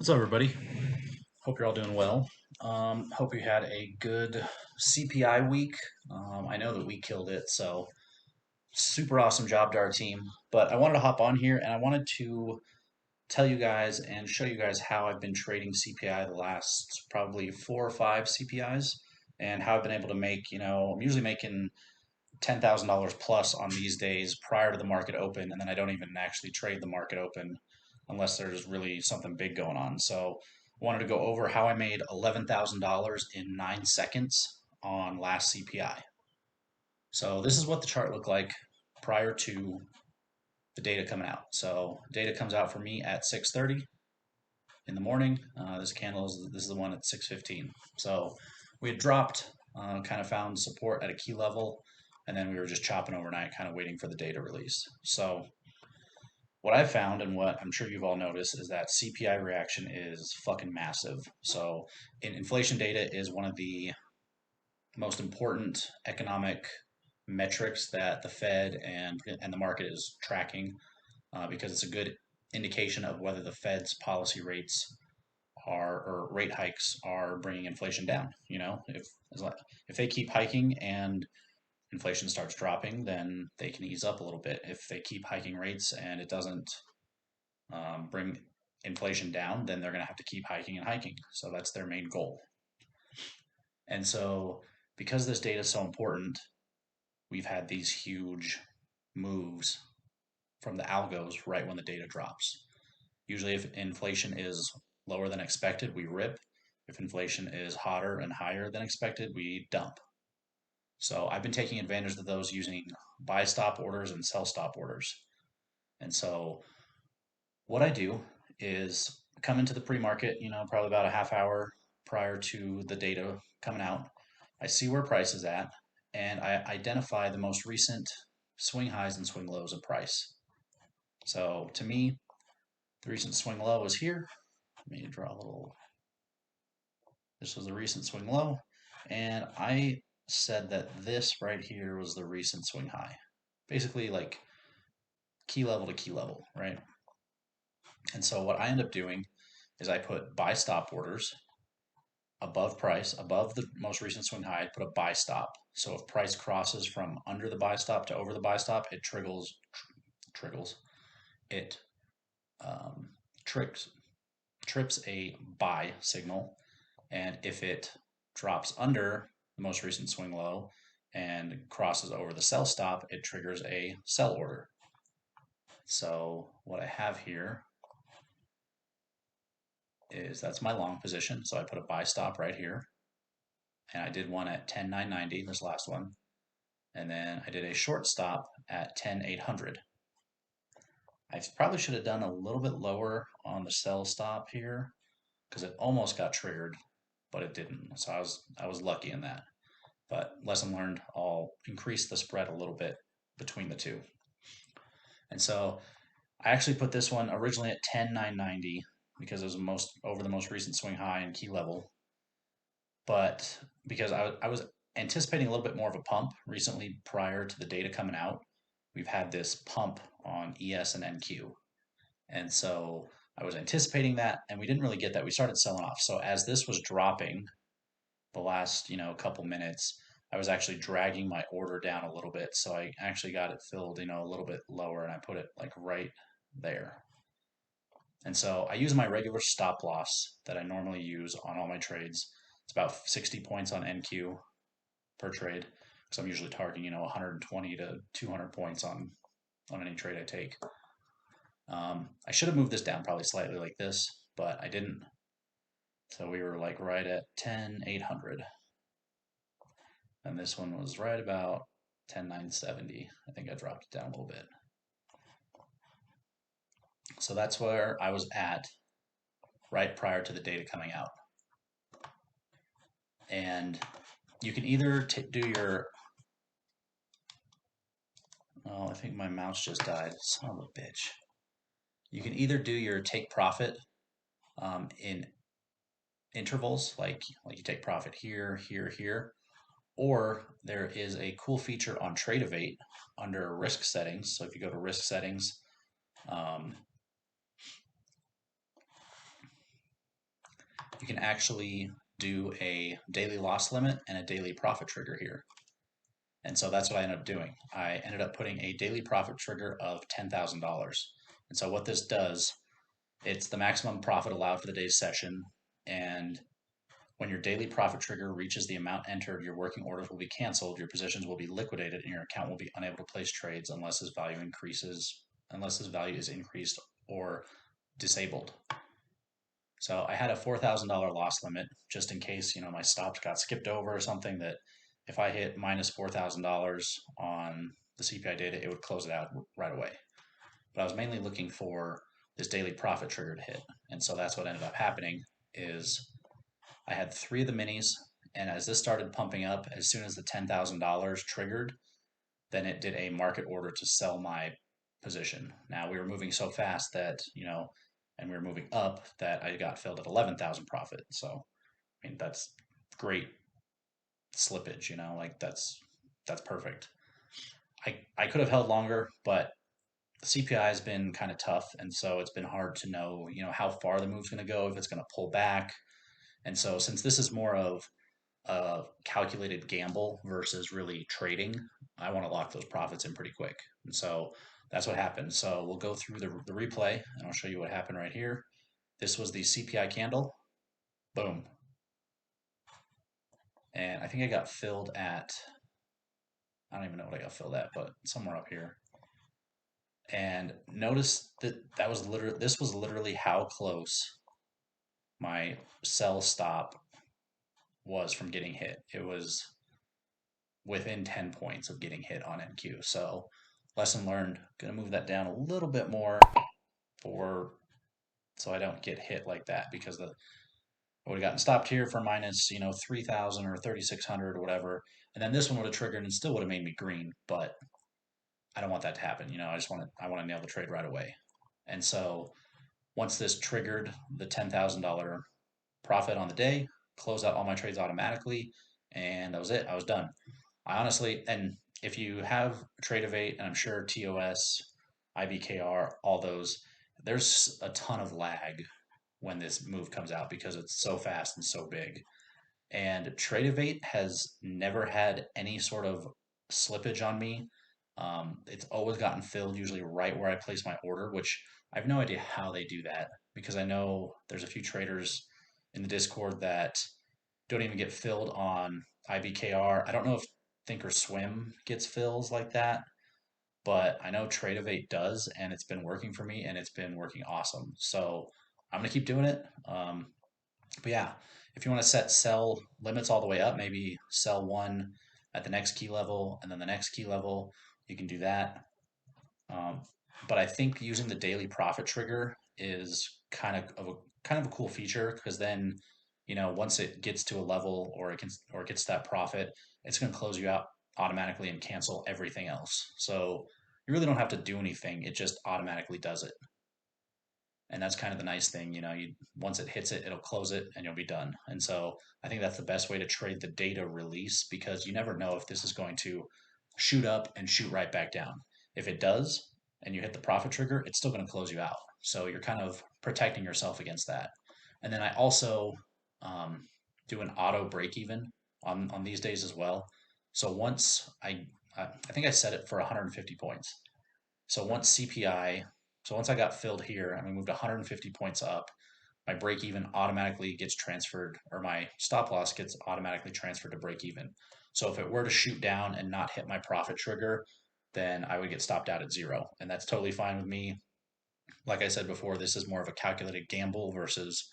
What's up, everybody? Hope you're all doing well. Hope you had a good CPI week. I know that we killed it, so super awesome job to our team. But I wanted to hop on here and I wanted to tell you guys and show you guys how I've been trading CPI the last probably 4 or 5 CPIs and how I've been able to make, I'm usually making $10,000 plus on these days prior to the market open, and then I don't even actually trade the market open unless there's really something big going on. So I wanted to go over how I made $11,000 in 9 seconds on last CPI. So this is what the chart looked like prior to the data coming out. So data comes out for me at 6:30 in the morning. This is the one at 6:15. So we had dropped, kind of found support at a key level, and then we were just chopping overnight, kind of waiting for the data release. So what I've found and what I'm sure you've all noticed is that CPI reaction is fucking massive. So inflation data is one of the most important economic metrics that the Fed and the market is tracking, because it's a good indication of whether the Fed's policy rates or rate hikes are bringing inflation down. If they keep hiking and inflation starts dropping, then they can ease up a little bit. If they keep hiking rates and it doesn't bring inflation down, then they're going to have to keep hiking and hiking. So that's their main goal. And so, because this data is so important, we've had these huge moves from the algos right when the data drops. Usually, if inflation is lower than expected, we rip. If inflation is hotter and higher than expected, we dump. So I've been taking advantage of those using buy stop orders and sell stop orders. And so what I do is come into the pre-market, probably about a half hour prior to the data coming out. I see where price is at, and I identify the most recent swing highs and swing lows of price. So to me, the recent swing low is here. Let me draw a little. This was the recent swing low, and I said that this right here was the recent swing high. Basically, like key level to key level, right? And so what I end up doing is I put buy stop orders above price, above the most recent swing high. I put a buy stop. So if price crosses from under the buy stop to over the buy stop, it triggers, it um, tricks, trips a buy signal. And if it drops under the most recent swing low and crosses over the sell stop, it triggers a sell order. So what I have here is that's my long position. So I put a buy stop right here. And I did one at 10,990, this last one. And then I did a short stop at 10,800. I probably should have done a little bit lower on the sell stop here because it almost got triggered, but it didn't. So I was lucky in that. But lesson learned, I'll increase the spread a little bit between the two. And so I actually put this one originally at 10,990 because it was over the most recent swing high and key level. But because I was anticipating a little bit more of a pump recently prior to the data coming out, we've had this pump on ES and NQ. And so I was anticipating that, and we didn't really get that. We started selling off. So as this was dropping the last, couple minutes, I was actually dragging my order down a little bit. So I actually got it filled, a little bit lower, and I put it like right there. And so I use my regular stop loss that I normally use on all my trades. It's about 60 points on NQ per trade because I'm usually targeting, 120 to 200 points on any trade I take. I should have moved this down probably slightly like this, but I didn't. So we were like right at 10,800. And this one was right about 10,970. I think I dropped it down a little bit. So that's where I was at right prior to the data coming out. And you can either do your. Oh, I think my mouse just died. Son of a bitch. You can either do your take profit in intervals, like you take profit here, here, here, or there is a cool feature on Tradovate under risk settings. So if you go to risk settings, um, you can actually do a daily loss limit and a daily profit trigger here. And so that's what I ended up doing. I ended up putting a daily profit trigger of $10,000. And so what this does, it's the maximum profit allowed for the day's session. And when your daily profit trigger reaches the amount entered, your working orders will be canceled, your positions will be liquidated, and your account will be unable to place trades unless its value is increased or disabled. So I had a $4,000 loss limit just in case, my stops got skipped over or something, that if I hit minus $4,000 on the CPI data, it would close it out right away. But I was mainly looking for this daily profit trigger to hit. And so that's what ended up happening is I had three of the minis, and as this started pumping up, as soon as the $10,000 triggered, then it did a market order to sell my position. Now we were moving so fast that, and we were moving up that I got filled at 11,000 profit. So, I mean, that's great slippage, like that's perfect. I could have held longer, but the CPI has been kind of tough, and so it's been hard to know, how far the move's going to go, if it's going to pull back. And so since this is more of a calculated gamble versus really trading, I want to lock those profits in pretty quick. And so that's what happened. So we'll go through the replay and I'll show you what happened right here. This was the CPI candle. Boom. And I think I got filled at, I don't even know what I got filled at, but somewhere up here. And notice that this was literally how close my sell stop was from getting hit. It was within 10 points of getting hit on NQ. So lesson learned, gonna move that down a little bit more so I don't get hit like that, because I would have gotten stopped here for minus, 3,000 or 3,600 or whatever. And then this one would have triggered and still would have made me green, but I don't want that to happen. I want to nail the trade right away. And so once this triggered the $10,000 profit on the day, close out all my trades automatically, and that was it. I was done. I honestly, and if you have Tradovate, and I'm sure TOS, IBKR, all those, there's a ton of lag when this move comes out because it's so fast and so big. And Tradovate has never had any sort of slippage on me. It's always gotten filled, usually right where I place my order, which I have no idea how they do that, because I know there's a few traders in the Discord that don't even get filled on IBKR. I don't know if Thinkorswim gets fills like that, but I know Tradovate does, and it's been working for me, and it's been working awesome. So I'm gonna keep doing it. But yeah, if you want to set sell limits all the way up, maybe sell one at the next key level and then the next key level, you can do that. Um, but I think using the daily profit trigger is kind of a cool feature, because then, once it gets to a level, or it gets that profit, it's going to close you out automatically and cancel everything else. So you really don't have to do anything; it just automatically does it. And that's kind of the nice thing, once it hits it, it'll close it and you'll be done. And so I think that's the best way to trade the data release, because you never know if this is going to shoot up and shoot right back down. If it does and you hit the profit trigger, it's still going to close you out. So you're kind of protecting yourself against that. And then I also do an auto break even on these days as well. So I think I set it for 150 points. So once I got filled here and we moved 150 points up, my break even automatically gets transferred, or my stop loss gets automatically transferred to break even. So if it were to shoot down and not hit my profit trigger, then I would get stopped out at zero. And that's totally fine with me. Like I said before, this is more of a calculated gamble versus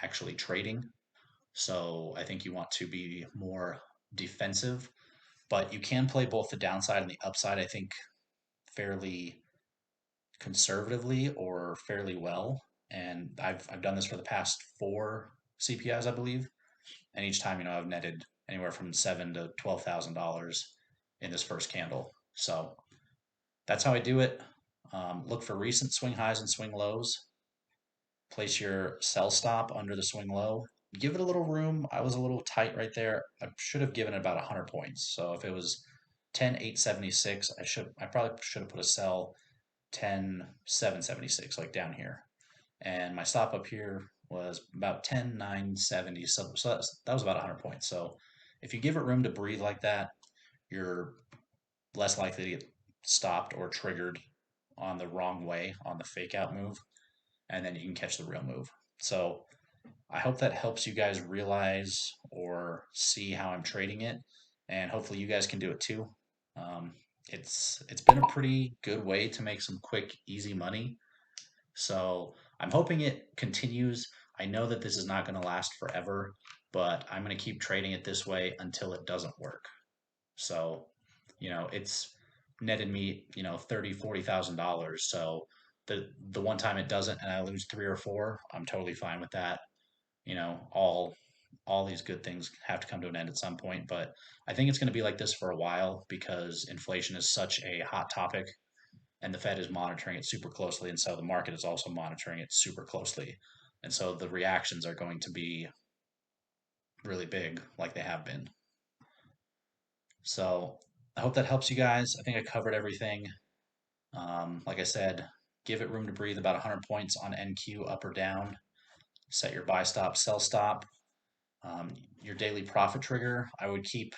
actually trading. So I think you want to be more defensive, but you can play both the downside and the upside, I think, fairly conservatively or fairly well. And I've done this for the past four CPIs, I believe. And each time, I've netted anywhere from $7,000 to $12,000 in this first candle. So that's how I do it. Look for recent swing highs and swing lows. Place your sell stop under the swing low. Give it a little room. I was a little tight right there. I should have given it about 100 points. So if it was 10,876, I probably should have put a sell 10,776, like down here. And my stop up here was about 10,970. So that was about 100 points. So if you give it room to breathe like that, you're less likely to get stopped or triggered on the wrong way on the fake out move, and then you can catch the real move. So I hope that helps you guys realize or see how I'm trading it, and hopefully you guys can do it too. Um, it's been a pretty good way to make some quick, easy money. So I'm hoping it continues. I know that this is not going to last forever, but I'm going to keep trading it this way until it doesn't work. So, it's netted me, 30, $40,000. So the one time it doesn't and I lose three or four, I'm totally fine with that. You know, all these good things have to come to an end at some point, but I think it's going to be like this for a while because inflation is such a hot topic and the Fed is monitoring it super closely, and so the market is also monitoring it super closely. And so the reactions are going to be really big like they have been. So I hope that helps you guys. I think I covered everything. Like I said, give it room to breathe about 100 points on NQ up or down. Set your buy stop, sell stop. Your daily profit trigger, I would keep.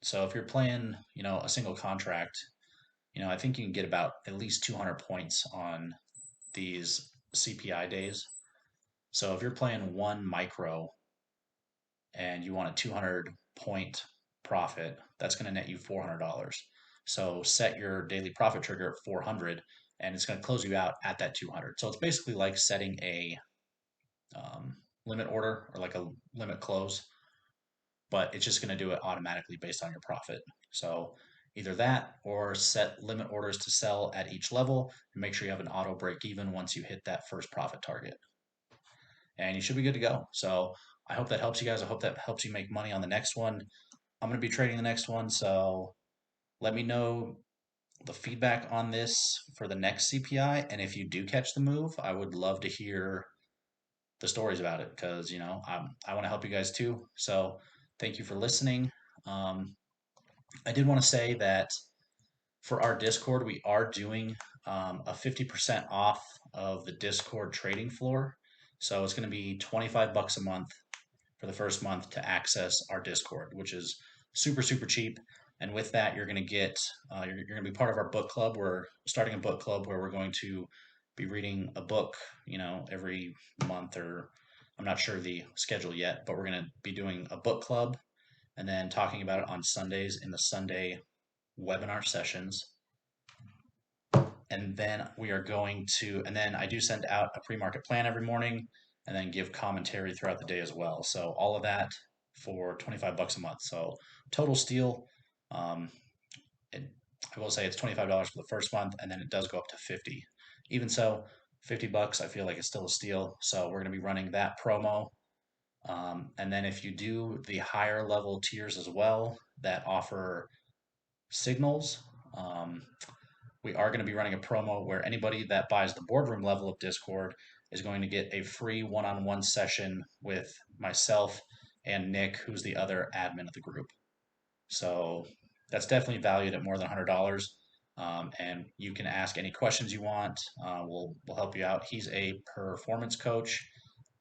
So if you're playing, a single contract, I think you can get about at least 200 points on these CPI days. So if you're playing one micro and you want a 200 point profit, that's going to net you $400. So set your daily profit trigger at 400 and it's going to close you out at that 200. So it's basically like setting a limit order or like a limit close, but it's just going to do it automatically based on your profit. So either that or set limit orders to sell at each level and make sure you have an auto break even once you hit that first profit target. And you should be good to go. So I hope that helps you guys. I hope that helps you make money on the next one. I'm going to be trading the next one. So let me know the feedback on this for the next CPI. And if you do catch the move, I would love to hear the stories about it because, I want to help you guys too. So thank you for listening. Um, I did want to say that for our Discord, we are doing a 50% off of the Discord trading floor. So it's going to be 25 bucks a month for the first month to access our Discord, which is super, super cheap. And with that, you're going to get, you're going to be part of our book club. We're starting a book club where we're going to be reading a book, every month, or I'm not sure the schedule yet, but we're going to be doing a book club and then talking about it on Sundays in the Sunday webinar sessions. And then and then I do send out a pre-market plan every morning and then give commentary throughout the day as well. So all of that for 25 bucks a month. So total steal, um, it, I will say it's $25 for the first month and then it does go up to 50. Even so, 50 bucks, I feel like it's still a steal. So we're going to be running that promo. And then if you do the higher level tiers as well that offer signals, we are going to be running a promo where anybody that buys the boardroom level of Discord is going to get a free one-on-one session with myself and Nick, who's the other admin of the group. So that's definitely valued at more than $100. And you can ask any questions you want. We'll help you out. He's a performance coach.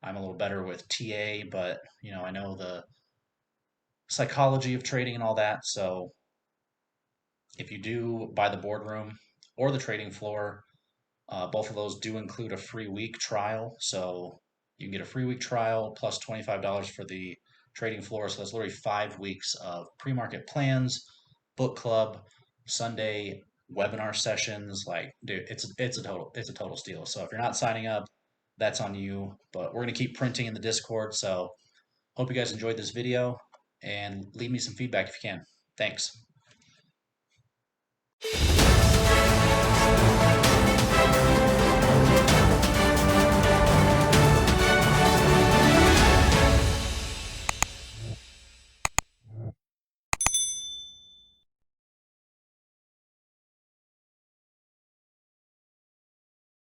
I'm a little better with TA, but I know the psychology of trading and all that. So if you do buy the boardroom or the trading floor, both of those do include a free week trial. So you can get a free week trial plus $25 for the trading floor. So that's literally 5 weeks of pre-market plans, book club, Sunday webinar sessions. Like, dude, it's a total steal. So if you're not signing up, that's on you. But we're gonna keep printing in the Discord. So hope you guys enjoyed this video and leave me some feedback if you can. Thanks.